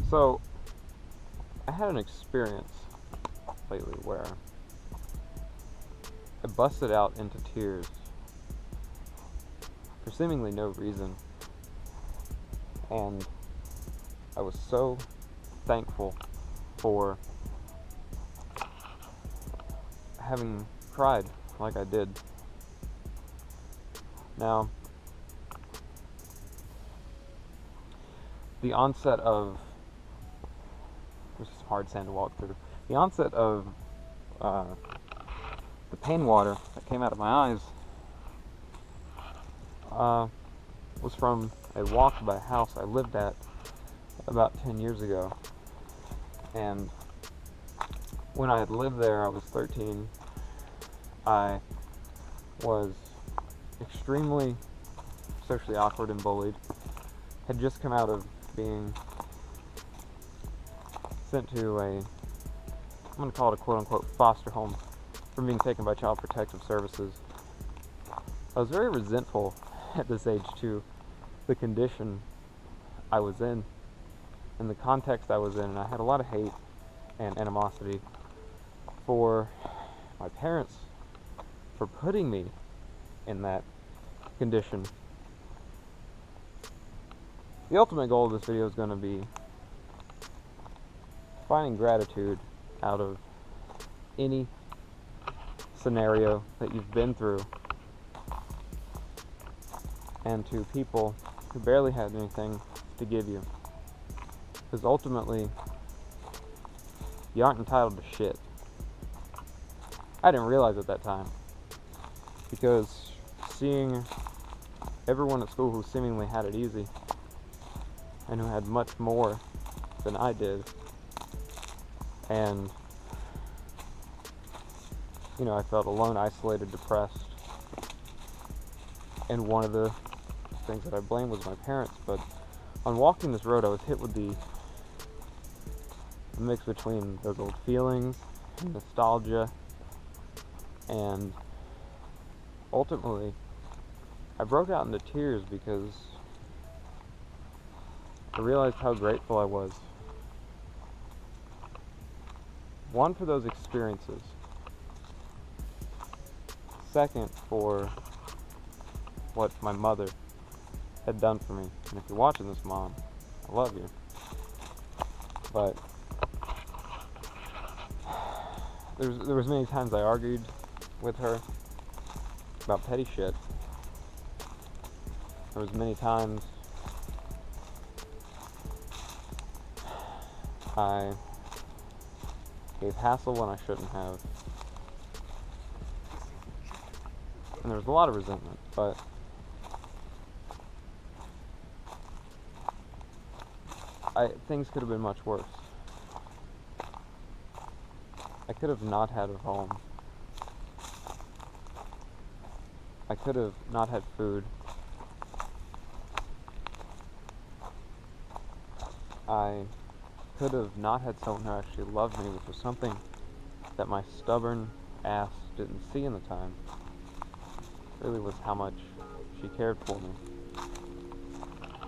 So, I had an experience lately where I busted out into tears for seemingly no reason, and I was so thankful for having cried like I did. Now, the onset of, this is hard sand to walk through, the onset of the pain water that came out of my eyes was from a walk by a house I lived at about 10 years ago. And when I had lived there, I was 13. I was extremely socially awkward and bullied. Had just come out of being sent to I'm going to call it a quote-unquote foster home from being taken by Child Protective Services. I was very resentful at this age to the condition I was in and the context I was in, and I had a lot of hate and animosity for my parents for putting me in that condition. The ultimate goal of this video is going to be finding gratitude out of any scenario that you've been through, and to people who barely had anything to give you. Because ultimately, you aren't entitled to shit. I didn't realize at that time, because seeing everyone at school who seemingly had it easy and who had much more than I did, and I felt alone, isolated, depressed, and one of the things that I blamed was my parents. But on walking this road, I was hit with the mix between those old feelings, nostalgia, and ultimately I broke out into tears because I realized how grateful I was. One, for those experiences. Second, for what my mother had done for me. And if you're watching this, Mom, I love you. But there was many times I argued with her about petty shit. There was many times I gave hassle when I shouldn't have. And there was a lot of resentment, but things could have been much worse. I could have not had a home. I could have not had food. I could have not had someone who actually loved me, which was something that my stubborn ass didn't see in the time. Really was how much she cared for me.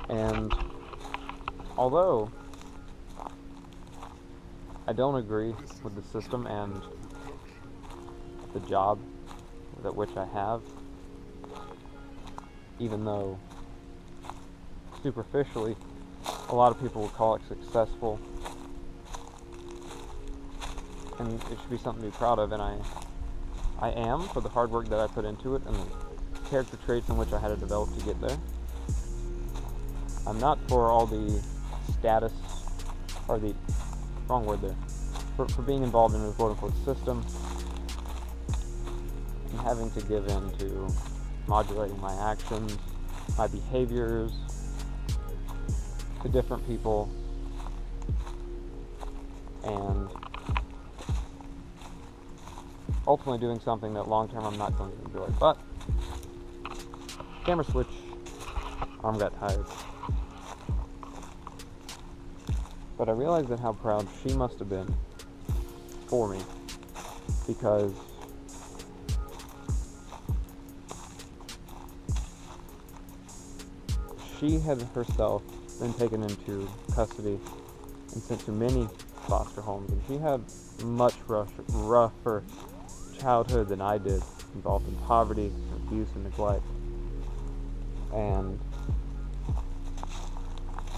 And although I don't agree with the system and the job that which I have, even though superficially a lot of people will call it successful, and it should be something to be proud of, and I am, for the hard work that I put into it and the character traits in which I had to develop to get there. I'm not for all the status, or the wrong word there, for being involved in the quote-unquote system and having to give in to modulating my actions, my behaviors to different people, and ultimately doing something that long term I'm not going to enjoy. But camera switch, arm got tired. But I realized that how proud she must have been for me, because she had herself been taken into custody and sent to many foster homes, and she had much rougher childhood than I did, involved in poverty, abuse, and neglect. And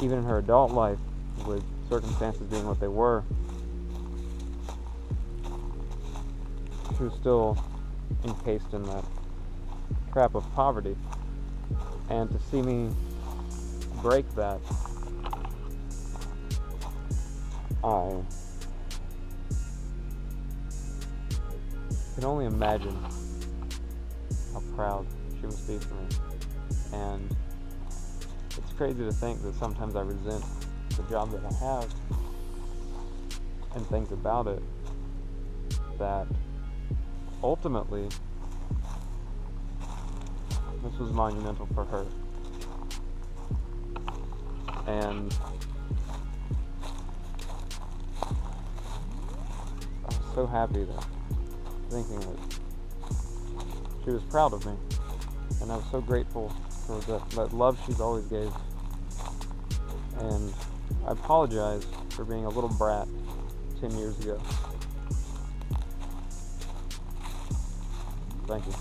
even in her adult life, with circumstances being what they were, she was still encased in that trap of poverty. And to see me break that, I can only imagine how proud she must be for me. And it's crazy to think that sometimes I resent the job that I have and things about it that ultimately this was monumental for her. And I was so happy that thinking that she was proud of me, and I was so grateful for that love she's always gave. And I apologize for being a little brat 10 years ago. Thank you.